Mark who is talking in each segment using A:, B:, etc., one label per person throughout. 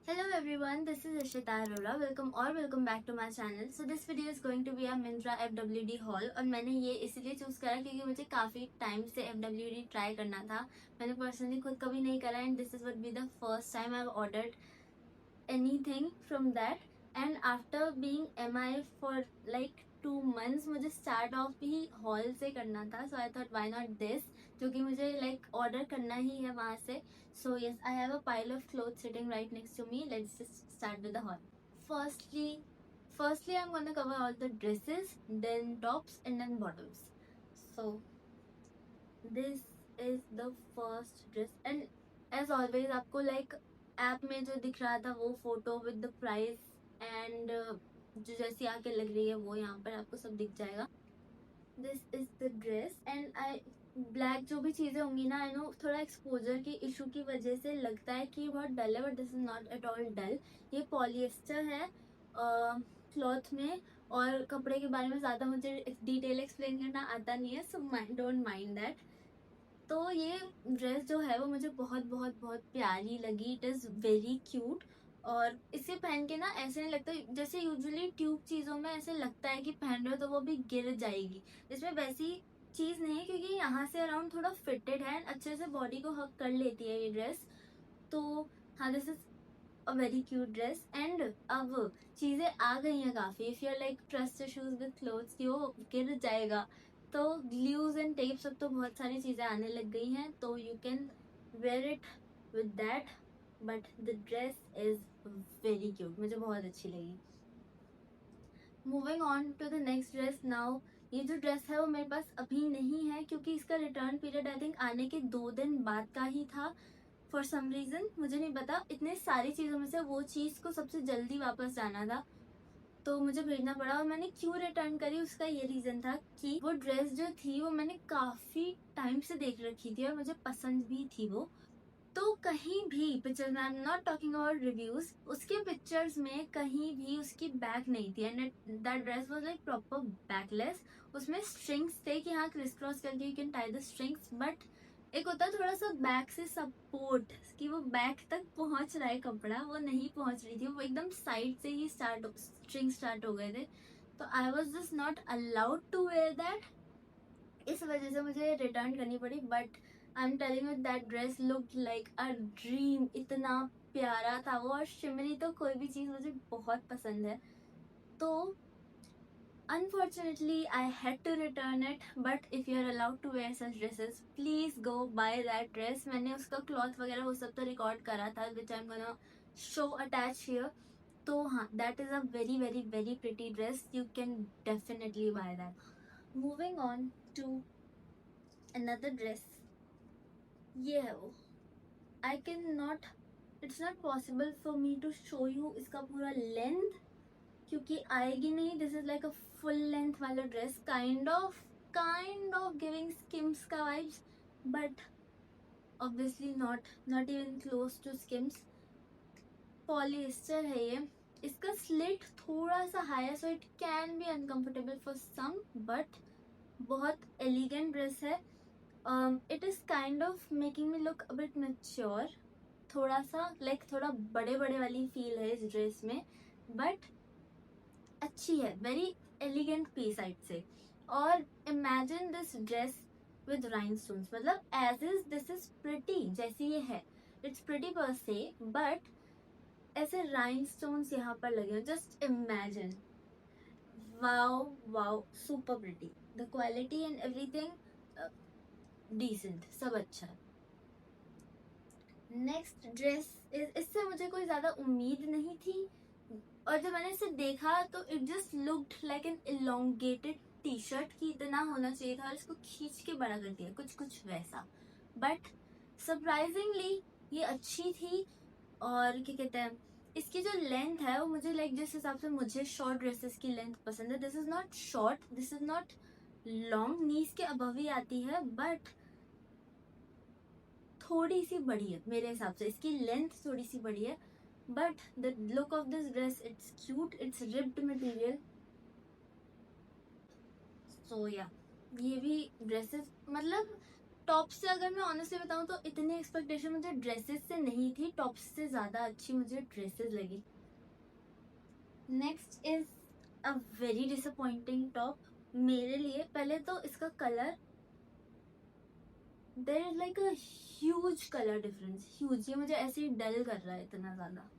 A: Hello everyone, this is Ishita Arora. Welcome back to my channel. So this video is going to be a Myntra FWD haul और मैंने ये इसलिए choose करा क्योंकि मुझे काफ़ी टाइम से FWD ट्राई करना था. मैंने पर्सनली खुद कभी नहीं करा and this is would be the first time I've ordered anything from that. And after being MIA for like 2 months मुझे स्टार्ट ऑफ भी हॉल से करना था. So I thought why not this, जो कि मुझे like ऑर्डर करना ही है वहाँ से. So yes, I have a pile of clothes sitting right next to me. Let's just start with the haul. Firstly, I'm gonna cover all the dresses, then tops, and then bottoms. So this is the first dress, and as always, आपको like app में जो दिख रहा था वो photo with the price and जो जैसी आके लग रही है वो यहाँ पर आपको सब दिख जाएगा. This is the dress and I black जो भी चीज़ें होंगी ना, आई नो थोड़ा एक्सपोजर की इशू की वजह से लगता है कि बहुत डल है, but this is not at all dull. ये पॉलिएस्टर है क्लॉथ में, और कपड़े के बारे में ज़्यादा मुझे डिटेल एक्सप्लेन करना आता नहीं है, सो डोंट माइंड दैट. तो ये ड्रेस जो है वो मुझे बहुत बहुत बहुत प्यारी लगी. इट इज़ वेरी क्यूट और इसे पहन के ना ऐसे नहीं लगता, जैसे यूजुअली ट्यूब चीज़ों में ऐसे लगता है कि पहन रहे हो तो वो भी गिर जाएगी. इसमें वैसी चीज़ नहीं है क्योंकि यहाँ से अराउंड थोड़ा फिटेड है, अच्छे से बॉडी को हक कर लेती है ये ड्रेस. तो हाँ, this is a very cute dress. And अब चीज़ें आ गई हैं काफ़ी. If you're like trust issues with clothes कि वो गिर जाएगा, तो ग्लूज एंड टेप सब तो बहुत सारी चीज़ें आने लग गई हैं, तो you can wear it with that. But the dress is very cute, मुझे बहुत अच्छी लगी. Moving on to the next dress now. ये जो ड्रेस है वो मेरे पास अभी नहीं है क्योंकि इसका रिटर्न पीरियड आई थिंक आने के 2 दिन बाद का ही था. फॉर सम रीज़न मुझे नहीं पता, इतने सारी चीज़ों में से वो चीज़ को सबसे जल्दी वापस जाना था तो मुझे भेजना पड़ा. और मैंने क्यों रिटर्न करी उसका ये रीज़न था कि वो ड्रेस जो थी वो मैंने काफ़ी टाइम से देख रखी थी और मुझे पसंद भी थी वो. तो कहीं भी पिक्चर में, आई am not talking about reviews, उसके पिक्चर्स में कहीं भी उसकी बैक नहीं थी. And that dress was like proper backless. उसमें स्ट्रिंग्स थे कि हाँ क्रिस क्रॉस करके you can tie the strings, but एक होता है थोड़ा सा बैक से सपोर्ट कि वो बैक तक पहुंच रहा है कपड़ा, वो नहीं पहुंच रही थी. वो एकदम साइड से ही स्ट्रिंग स्टार्ट हो गए थे. तो I was just not allowed to wear that. इस वजह से मुझे रिटर्न करनी पड़ी. But I am telling you that dress looked like a dream. इतना प्यारा था वो, और शिमरी तो कोई भी चीज़ मुझे बहुत पसंद है. तो unfortunately I had to return it, but if you are allowed to wear such dresses, please go buy that dress. मैंने उसका क्लॉथ वगैरह वो सब तो रिकॉर्ड करा था, which I'm gonna show attach here. तो हाँ, that is a very very very pretty dress. You can definitely buy that. Moving on to another dress. ये है वो. I cannot, it's not possible for me to show you इसका पूरा length क्योंकि आएगी नहीं. This is like a full length वाला dress, kind of giving Skims का vibes, but obviously not even close to Skims. Polyester है ये. इसका स्लिट थोड़ा सा हाई है, so it can be uncomfortable for some, but बहुत एलिगेंट ड्रेस है. It is kind of making me look a bit mature. थोड़ा सा लाइक थोड़ा बड़े बड़े वाली फील है इस ड्रेस में, बट अच्छी है. वेरी एलिगेंट पीस साइड से. और imagine this dress with rhinestones, मतलब as is this is pretty जैसी ये है. इट्स प्रिटी पर से, बट ऐसे राइनस्टोन्स यहाँ पर लगे हो. Just imagine. Wow wow, super pretty. The quality and everything decent, सब अच्छा है. नेक्स्ट ड्रेस, इससे मुझे कोई ज़्यादा उम्मीद नहीं थी, और जब मैंने इसे देखा तो it just looked like an elongated T shirt की इतना होना चाहिए था और इसको खींच के बड़ा कर दिया, कुछ कुछ वैसा. बट सरप्राइजिंगली ये अच्छी थी. और क्या कहते हैं, इसकी जो लेंथ है वो मुझे लाइक जिस हिसाब से मुझे शॉर्ट ड्रेसेस की लेंथ पसंद है, this is not short, this is not long, knees के अबव ही आती है, बट थोड़ी सी बड़ी है मेरे हिसाब से. इसकी लेंथ थोड़ी सी बड़ी है, but the look of this dress, it's cute, it's ripped material. So yeah, ये भी ड्रेसेस मतलब टॉप्स से अगर मैं ऑनेस्टली बताऊं तो इतनी एक्सपेक्टेशन मुझे ड्रेसेस से नहीं थी, टॉप्स से ज़्यादा अच्छी मुझे ड्रेसेस लगी। Next is a very disappointing top मेरे लिए। पहले तो इसका colour, there is like a huge colour difference, huge. ये मुझे ऐसे ही डल कर रहा है इतना ज़्यादा।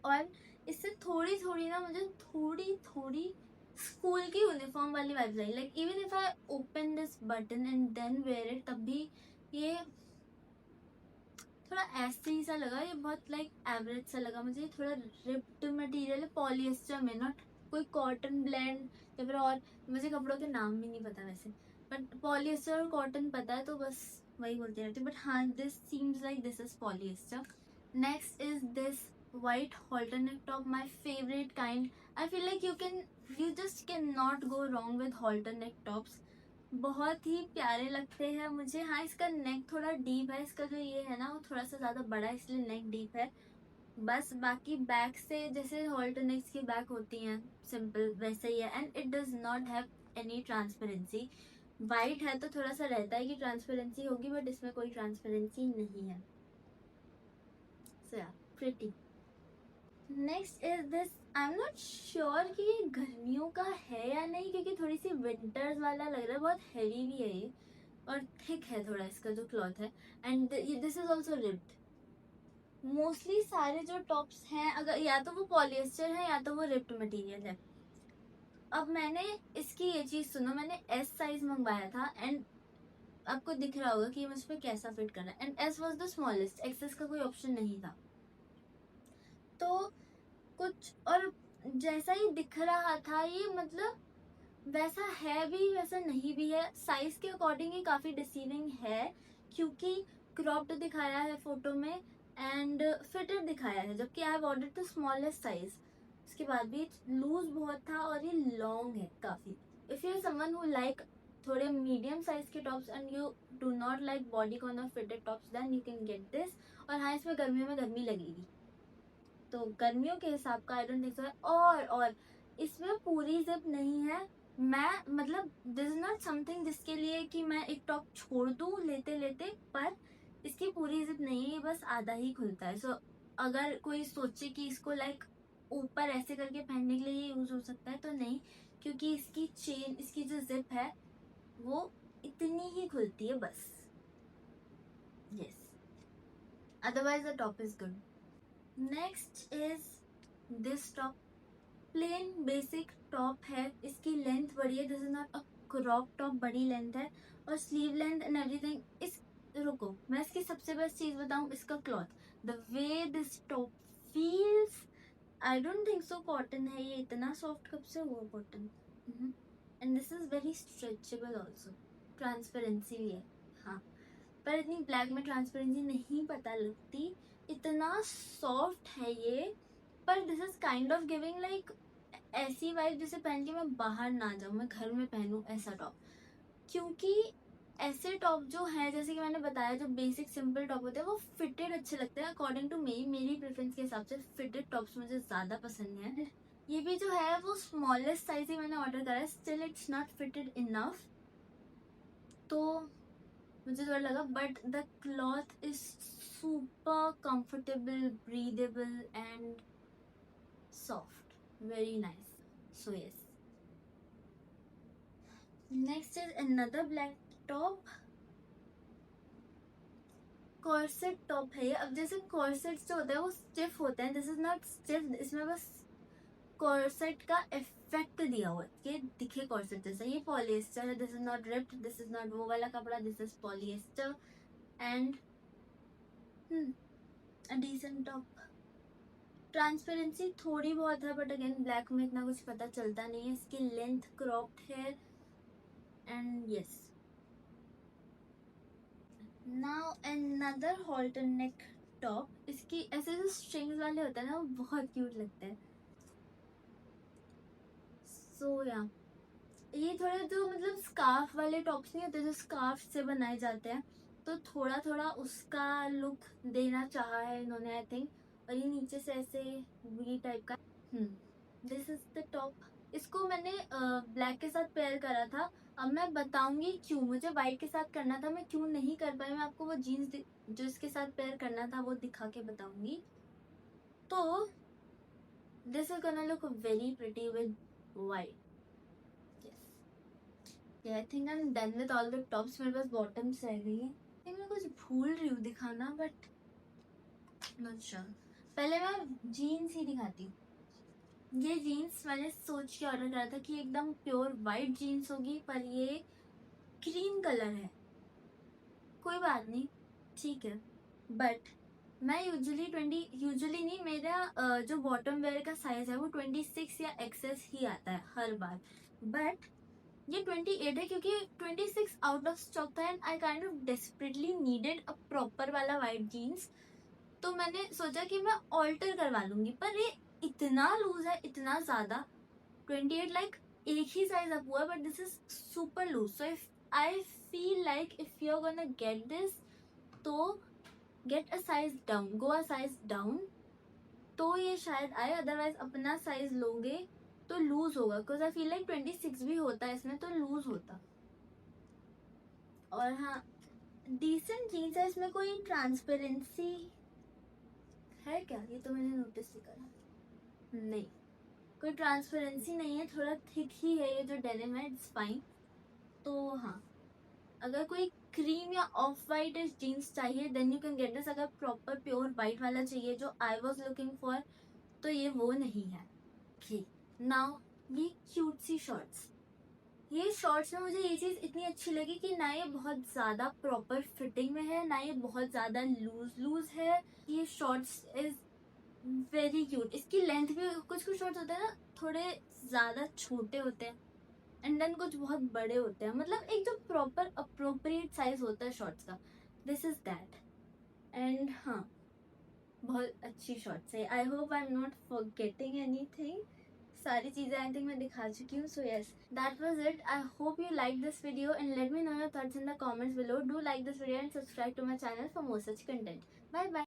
A: और इससे थोड़ी थोड़ी ना मुझे थोड़ी थोड़ी स्कूल की यूनिफॉर्म वाली वाइब्स आई। Like even if I open this button and then wear it, तब भी ये थोड़ा ऐसे ही सा लगा। ये बहुत लाइक एवरेज सा लगा मुझे। थोड़ा रिप्ड मटेरियल है, पॉलिएस्टर में, नॉट कोई कॉटन ब्लेंड या फिर और। मुझे कपड़ों के नाम भी नहीं पता वैसे, बट पॉलिएस्टर और कॉटन पता है तो बस वही बोलती रहती हूँ। बट हाँ, this seems like this is polyester. Next is this white halter top, my favorite kind. I feel like you just cannot go wrong with halter tops. बहुत ही प्यारे लगते हैं मुझे। हाँ, इसका नेक थोड़ा डीप है, इसका जो ये है ना वो थोड़ा सा ज़्यादा बड़ा है इसलिए नेक डीप है। बस बाकी बैक से जैसे halter necks की बैक होती हैं सिंपल, वैसे ही है। And it does not have any transparency. White है तो थोड़ा सा रहता है कि ट्रांसपेरेंसी होगी, बट इसमें कोई ट्रांसपेरेंसी नहीं है। सो या, pretty. Next is this, I am not sure कि ये गर्मियों का है या नहीं, क्योंकि थोड़ी सी विंटर्स वाला लग रहा है। बहुत हैवी भी है ये और थिक है थोड़ा इसका जो क्लॉथ है। And this is also ripped. Mostly सारे जो टॉप्स हैं, अगर या तो वो पॉलिएस्टर है या तो वो रिप्ड मटेरियल है। अब मैंने इसकी ये चीज़ सुनो, मैंने एस साइज मंगवाया था एंड आपको दिख रहा होगा कि ये मुझ पर कैसा फिट कर रहा है। And S was the smallest, XS का कोई ऑप्शन नहीं था। तो कुछ और जैसा ही दिख रहा था ये, मतलब वैसा है भी वैसा नहीं भी है। साइज के अकॉर्डिंग ये काफ़ी डिसीविंग है, क्योंकि क्रॉप्ड दिखाया है फोटो में एंड फिटेड दिखाया है, जबकि I have ordered the smallest size. उसके बाद भी लूज बहुत था और ये लॉन्ग है काफ़ी। If you are someone who like थोड़े मीडियम साइज के tops and you do not like body corner fitted tops, then you can get this. और हाँ, इसमें गर्मियों में गर्मी लगेगी तो गर्मियों के हिसाब का आई डोंट थिंक सो। और इसमें पूरी जिप नहीं है। मैं मतलब दिस इज नॉट समथिंग जिसके लिए कि मैं एक टॉप छोड़ दूँ लेते लेते, पर इसकी पूरी जिप नहीं है, बस आधा ही खुलता है। सो अगर कोई सोचे कि इसको लाइक ऊपर ऐसे करके पहनने के लिए यूज हो सकता है तो नहीं, क्योंकि इसकी चेन, इसकी जो जिप है वो इतनी ही खुलती है बस। Yes, otherwise the top is good. Next is this top, plain basic top है। इसकी लेंथ बड़ी है, this is not a crop top, बड़ी लेंथ है और स्लीव लेंथ एंड एवरीथिंग इस। रुको, मैं इसकी सबसे बेस्ट चीज बताऊं, इसका cloth, the way this top feels, I don't think so cotton है ये। इतना सॉफ्ट कब से हुआ cotton. And this is very stretchable also, transparency भी है। हाँ, पर इतनी ब्लैक में ट्रांसपेरेंसी नहीं पता लगती, इतना सॉफ्ट है ये। पर this is kind of giving like ऐसी वाइब जिसे पहन के मैं बाहर ना जाऊँ, मैं घर में पहनूँ ऐसा टॉप। क्योंकि ऐसे टॉप जो है, जैसे कि मैंने बताया, जो बेसिक सिंपल टॉप होते हैं वो फिटेड अच्छे लगते हैं अकॉर्डिंग टू मेरी प्रेफरेंस के हिसाब से फिटेड टॉप्स मुझे ज़्यादा पसंद है। ये भी जो है वो स्मॉलेस्ट साइज ही मैंने ऑर्डर करा है, still it's not fitted enough, तो मुझे थोड़ा लगा। But the cloth is super comfortable, breathable and soft, very nice. So yes, next is another black top, corset top है ये। अब जैसे कॉर्सेट जो होता है वो स्टिफ होते हैं, दिस इज नॉट स्टिफ, इसमें बस कॉर्सेट का इफेक्ट दिया हुआ है, ये दिखे कॉर्सेट जैसा। ये पॉलिएस्टर है, this is not ripped, this is not वो वाला कपड़ा, this is polyester and a decent top. Transparency थोड़ी बहुत है, बट अगेन ब्लैक में इतना कुछ पता चलता नहीं है। इसकी लेंथ क्रॉप्ड है and yes. Now another halter neck top, इसकी ऐसे जो स्ट्रिंग्स वाले होते हैं ना वो बहुत क्यूट लगते हैं। सो या, ये थोड़े जो मतलब स्कार्फ वाले टॉप्स नहीं होते जो स्कार्फ से बनाए जाते हैं, तो थोड़ा थोड़ा उसका लुक देना चाहा है इन्होंने आई थिंक। और ये नीचे से ऐसे वी टाइप का। This is the top. इसको मैंने ब्लैक के साथ पेयर करा था अब मैं बताऊंगी क्यों मुझे वाइट के साथ करना था, मैं क्यों नहीं कर पाई। मैं आपको वो जीन्स जो इसके साथ पेयर करना था वो दिखा के बताऊंगी। तो this is gonna look very pretty with white. I think I am done with all the tops. मेरे पास बॉटम्स रह गई है, मैं कुछ भूल रही हूँ दिखाना, बट नॉट श्योर। पहले मैं जीन्स ही दिखाती हूँ। ये जीन्स मैंने सोच के ऑर्डर करा था कि एकदम प्योर वाइट जीन्स होगी, पर ये क्रीम कलर है। कोई बात नहीं, ठीक है। बट मैं यूजुअली नहीं, मेरा जो बॉटम वेयर का साइज है वो 26 या एक्सेस ही आता है हर बार। बट ये 28 है क्योंकि 26 आउट ऑफ स्टॉक था and I kind of desperately needed a proper वाला वाइट जीन्स। तो मैंने सोचा कि मैं ऑल्टर करवा लूंगी, पर ये इतना लूज है, इतना ज्यादा। 28 लाइक एक ही साइज अप हुआ है, but this is super loose. So if I feel like if you are gonna get this, तो get a size down, go a size down, तो ये शायद आए। अदरवाइज अपना साइज लोगे तो लूज होगा, बिकॉज आई फील लाइक 26 भी होता है इसमें, तो लूज होता। और हाँ, डिसेंट जीन्स है, इसमें कोई ट्रांसपेरेंसी है क्या? ये तो मैंने नोटिस ही करा, नहीं कोई ट्रांसपेरेंसी नहीं है, थोड़ा थिक ही है ये जो डेनिम है, इट्स फाइन। तो हाँ, अगर कोई क्रीम या ऑफ वाइट जीन्स चाहिए then you can get this. अगर प्रॉपर प्योर वाइट वाला चाहिए जो आई वॉज लुकिंग फॉर, तो ये वो नहीं है। नाउ ये क्यूट सी शॉर्ट्स, ये शॉर्ट्स में मुझे ये चीज इतनी अच्छी लगी कि ना ये बहुत ज्यादा प्रॉपर फिटिंग में है, ना ये बहुत ज्यादा लूज लूज है। ये शॉर्ट्स इज वेरी क्यूट। इसकी लेंथ भी, कुछ कुछ शॉर्ट्स होते हैं ना थोड़े ज्यादा छोटे होते हैं एंड देन कुछ बहुत बड़े होते हैं, मतलब एक जो प्रॉपर अप्रोप्रिएट साइज होता है शॉर्ट्स का, दिस इज दैट। एंड हाँ, बहुत अच्छी शॉर्ट्स है। I hope I am not forgetting anything, सारी चीजें आई थिंक मैं दिखा चुकी हूँ। So yes, that was it. I hope you like this video and let me know your thoughts in the comments below. Do like this video and subscribe to my channel for more such content. Bye bye.